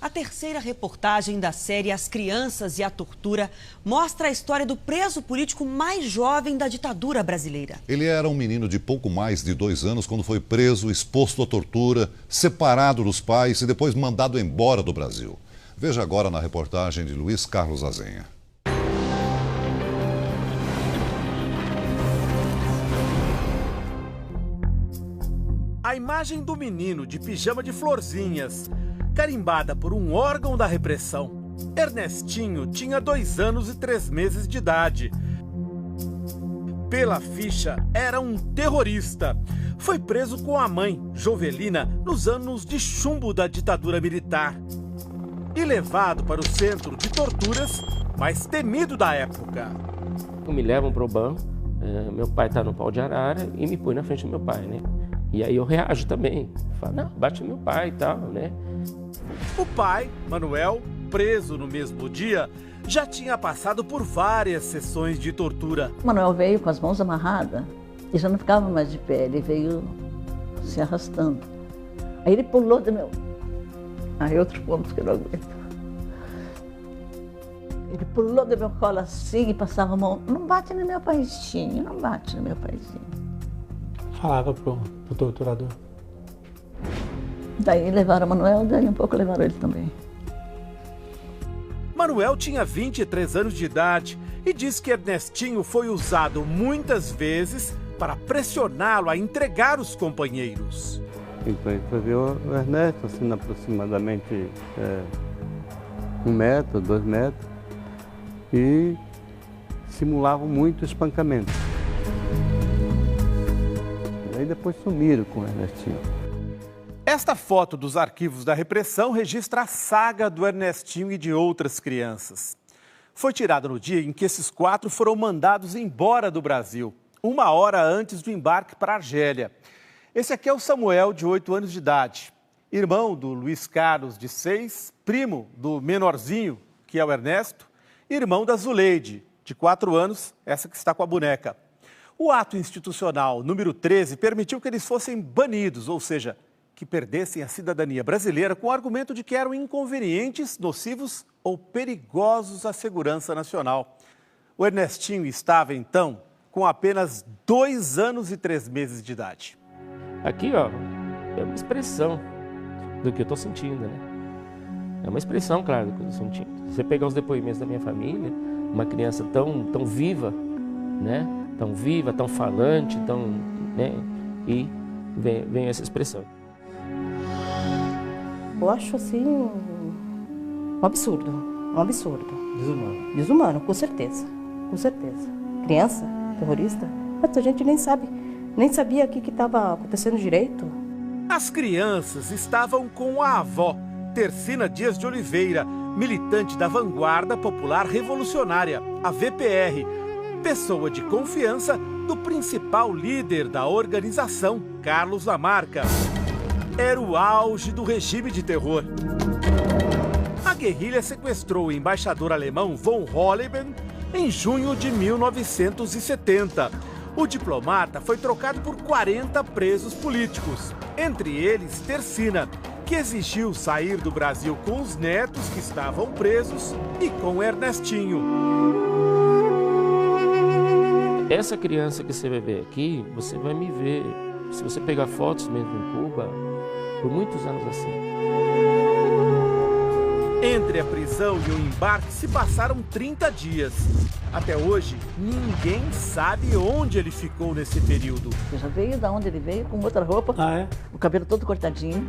A terceira reportagem da série As Crianças e a Tortura mostra a história do preso político mais jovem da ditadura brasileira. Ele era um menino de pouco mais de 2 anos quando foi preso, exposto à tortura, separado dos pais e depois mandado embora do Brasil. Veja agora na reportagem de Luiz Carlos Azenha. A imagem do menino de pijama de florzinhas, carimbada por um órgão da repressão. Ernestinho tinha 2 anos e 3 meses de idade. Pela ficha, era um terrorista. Foi preso com a mãe, Jovelina, nos anos de chumbo da ditadura militar. E levado para o centro de torturas mais temido da época. Me levam para o banco, meu pai está no pau de arara e me põe na frente do meu pai, né? E aí eu reajo também. Falo, não, bate meu pai e tal, né? O pai, Manuel, preso no mesmo dia, já tinha passado por várias sessões de tortura. Manuel veio com as mãos amarradas e já não ficava mais de pé, ele veio se arrastando. Aí ele pulou do meu... Aí outro ponto que eu não aguento. Ele pulou do meu colo assim e passava a mão. Não bate no meu paizinho, não bate no meu paizinho. Falava pro torturador. Daí levaram o Manuel, daí um pouco levaram ele também. Manuel tinha 23 anos de idade e diz que Ernestinho foi usado muitas vezes para pressioná-lo a entregar os companheiros. Então ele foi ver o Ernesto, assim, aproximadamente 1 metro, 2 metros, e simulavam muito espancamento. Aí depois sumiram com o Ernestinho. Esta foto dos arquivos da repressão registra a saga do Ernestinho e de outras crianças. Foi tirada no dia em que esses 4 foram mandados embora do Brasil, 1 hora antes do embarque para a Argélia. Esse aqui é o Samuel, de 8 anos de idade, irmão do Luiz Carlos, de 6, primo do menorzinho, que é o Ernesto, e irmão da Zuleide, de 4 anos, essa que está com a boneca. O ato institucional número 13 permitiu que eles fossem banidos, ou seja, que perdessem a cidadania brasileira com o argumento de que eram inconvenientes, nocivos ou perigosos à segurança nacional. O Ernestinho estava, então, com apenas 2 anos e 3 meses de idade. Aqui, ó, é uma expressão do que eu estou sentindo, né? É uma expressão, claro, do que eu estou sentindo. Se você pegar os depoimentos da minha família, uma criança tão viva, né? Tão viva, tão falante, né? E vem essa expressão. Eu acho assim um absurdo, um absurdo. Desumano. Desumano, com certeza, com certeza. Criança, terrorista, mas a gente nem sabia o que estava acontecendo direito. As crianças estavam com a avó, Tercina Dias de Oliveira, militante da Vanguarda Popular Revolucionária, a VPR, pessoa de confiança do principal líder da organização, Carlos Lamarca. Era o auge do regime de terror. A guerrilha sequestrou o embaixador alemão von Holleben em junho de 1970. O diplomata foi trocado por 40 presos políticos, entre eles Tercina, que exigiu sair do Brasil com os netos que estavam presos e com Ernestinho. Essa criança que você vai ver aqui, você vai me ver, se você pegar fotos mesmo em Cuba, por muitos anos assim. Entre a prisão e o embarque se passaram 30 dias. Até hoje, ninguém sabe onde ele ficou nesse período. Ele já veio da onde ele veio, com outra roupa, o cabelo todo cortadinho.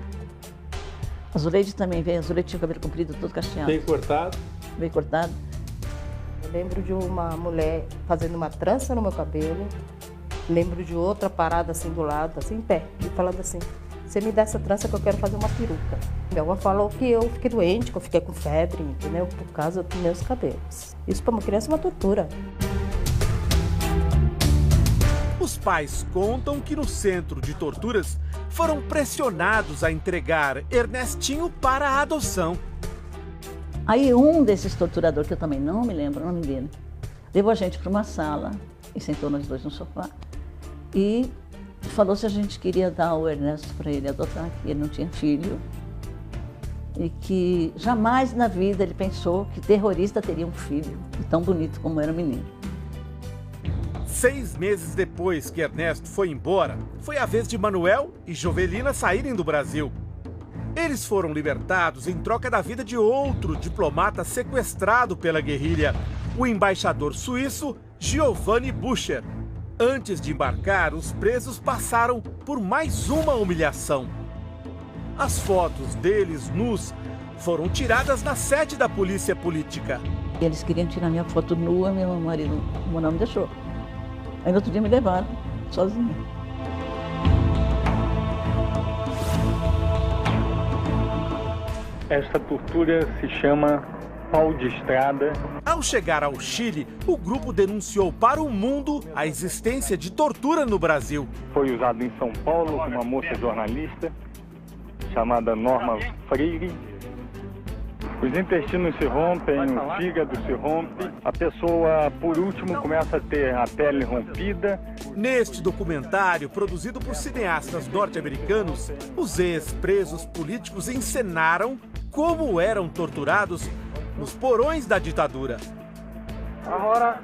A Zuleide também veio, a Zuleide tinha o cabelo comprido, todo cacheado. Bem cortado? Bem cortado. Eu lembro de uma mulher fazendo uma trança no meu cabelo. Lembro de outra parada assim do lado, assim em pé, e falando assim: você me dá essa trança que eu quero fazer uma peruca. Minha avó falou que eu fiquei doente, que eu fiquei com febre, entendeu? Por causa dos meus cabelos. Isso para uma criança é uma tortura. Os pais contam que no centro de torturas foram pressionados a entregar Ernestinho para a adoção. Aí um desses torturadores, que eu também não me lembro o nome dele, levou a gente para uma sala e sentou nós dois no sofá e falou se a gente queria dar o Ernesto para ele adotar, que ele não tinha filho. e que jamais na vida ele pensou que terrorista teria um filho tão bonito como era o menino. 6 meses depois que Ernesto foi embora, foi a vez de Manuel e Jovelina saírem do Brasil. Eles foram libertados em troca da vida de outro diplomata sequestrado pela guerrilha, o embaixador suíço Giovanni Bucher. Antes de embarcar, os presos passaram por mais uma humilhação. As fotos deles nus foram tiradas na sede da polícia política. Eles queriam tirar minha foto nua, meu marido não me deixou. Aí no outro dia me levaram, sozinha. Esta tortura se chama pau de estrada. Ao chegar ao Chile, o grupo denunciou para o mundo a existência de tortura no Brasil. Foi usado em São Paulo por uma moça jornalista chamada Norma Freire. Os intestinos se rompem, o fígado se rompe, a pessoa, por último, começa a ter a pele rompida. Neste documentário, produzido por cineastas norte-americanos, os ex-presos políticos encenaram como eram torturados nos porões da ditadura. Agora,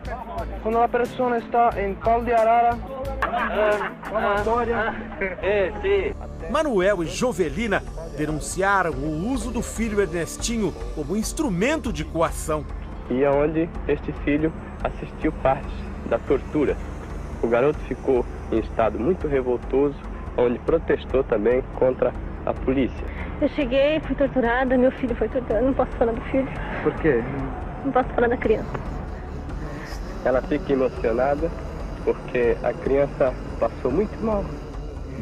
quando a pessoa está em pau de arara, Manuel e Jovelina denunciaram o uso do filho Ernestinho como instrumento de coação. E é onde este filho assistiu partes da tortura. O garoto ficou em estado muito revoltoso, onde protestou também contra a polícia. Eu cheguei, fui torturada, meu filho foi torturado, não posso falar do filho. Por quê? Não posso falar da criança. Ela fica emocionada porque a criança passou muito mal.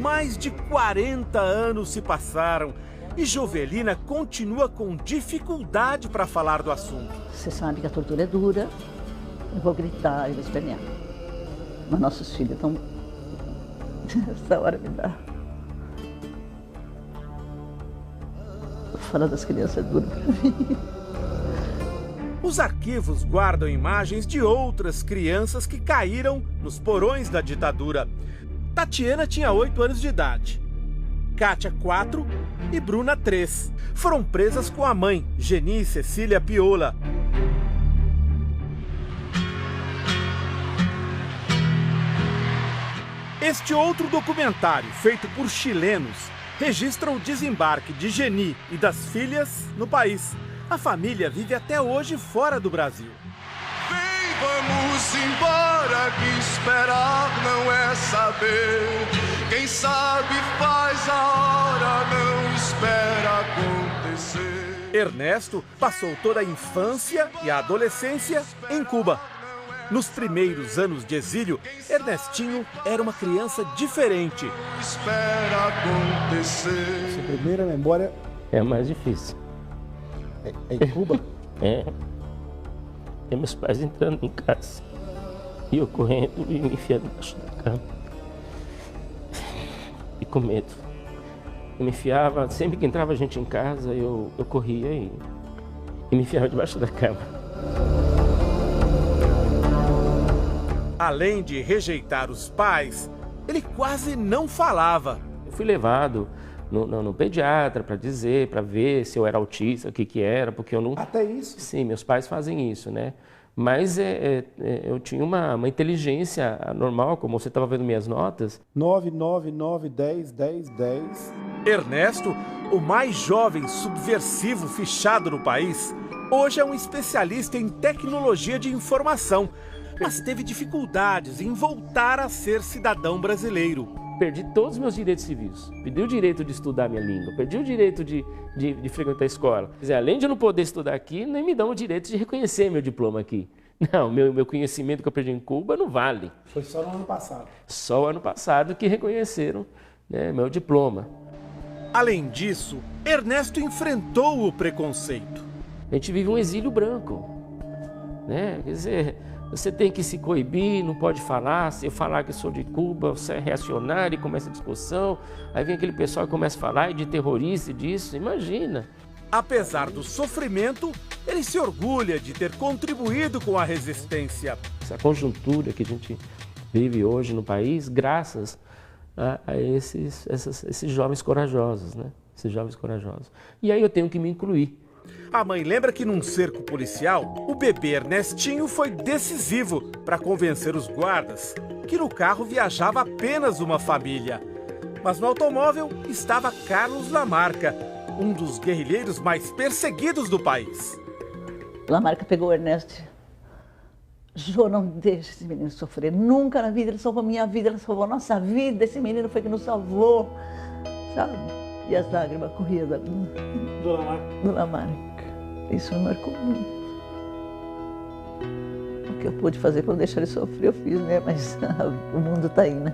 Mais de 40 anos se passaram e Jovelina continua com dificuldade para falar do assunto. Você sabe que a tortura é dura, eu vou gritar, eu vou espernear. Mas nossos filhos estão... Essa hora me dá... Falar das crianças é duro para mim. Os arquivos guardam imagens de outras crianças que caíram nos porões da ditadura. Tatiana tinha 8 anos de idade, Kátia 4 e Bruna 3. Foram presas com a mãe, Geni Cecília Piola. Este outro documentário, feito por chilenos, registra o desembarque de Geni e das filhas no país. A família vive até hoje fora do Brasil. Vem, vamos embora, que esperar não é saber. Quem sabe faz a hora, não espera acontecer. Ernesto passou toda a infância e a adolescência em Cuba. Nos primeiros anos de exílio, Ernestinho era uma criança diferente. Espera acontecer. Sua primeira memória é mais difícil. É em Cuba? É. E meus pais entrando em casa. E eu correndo e me enfiando embaixo da cama. E com medo. Eu me enfiava, sempre que entrava gente em casa, eu corria e me enfiava debaixo da cama. Além de rejeitar os pais, ele quase não falava. Eu fui levado no pediatra para dizer, para ver se eu era autista, o que era, porque eu não... Até isso? Sim, meus pais fazem isso, né? Mas eu tinha uma inteligência normal, como você estava vendo minhas notas. 9, 9, 9, 10, 10, 10. Ernesto, o mais jovem subversivo fichado no país, hoje é um especialista em tecnologia de informação, mas teve dificuldades em voltar a ser cidadão brasileiro. Perdi todos os meus direitos civis. Perdi o direito de estudar minha língua, perdi o direito de frequentar a escola. Quer dizer, além de eu não poder estudar aqui, nem me dão o direito de reconhecer meu diploma aqui. Não, meu conhecimento que eu perdi em Cuba não vale. Foi só no ano passado. Só o ano passado que reconheceram, né, meu diploma. Além disso, Ernesto enfrentou o preconceito. A gente vive um exílio branco, né? Quer dizer, você tem que se coibir, não pode falar. Se eu falar que sou de Cuba, você é reacionário e começa a discussão. Aí vem aquele pessoal que começa a falar de terrorista e disso, imagina. Apesar do sofrimento, ele se orgulha de ter contribuído com a resistência. Essa conjuntura que a gente vive hoje no país, graças a esses jovens corajosos, né? esses jovens corajosos. E aí eu tenho que me incluir. A mãe lembra que num cerco policial, o bebê Ernestinho foi decisivo para convencer os guardas que no carro viajava apenas uma família. Mas no automóvel estava Carlos Lamarca, um dos guerrilheiros mais perseguidos do país. Lamarca pegou o Ernesto. Jô, não deixe esse menino sofrer. Nunca na vida ele salvou a minha vida, ele salvou a nossa vida. Esse menino foi que nos salvou, sabe? E as lágrimas corriam do Lamarca. Isso me marcou muito. O que eu pude fazer para não deixar ele sofrer, eu fiz, né? Mas o mundo está aí, né?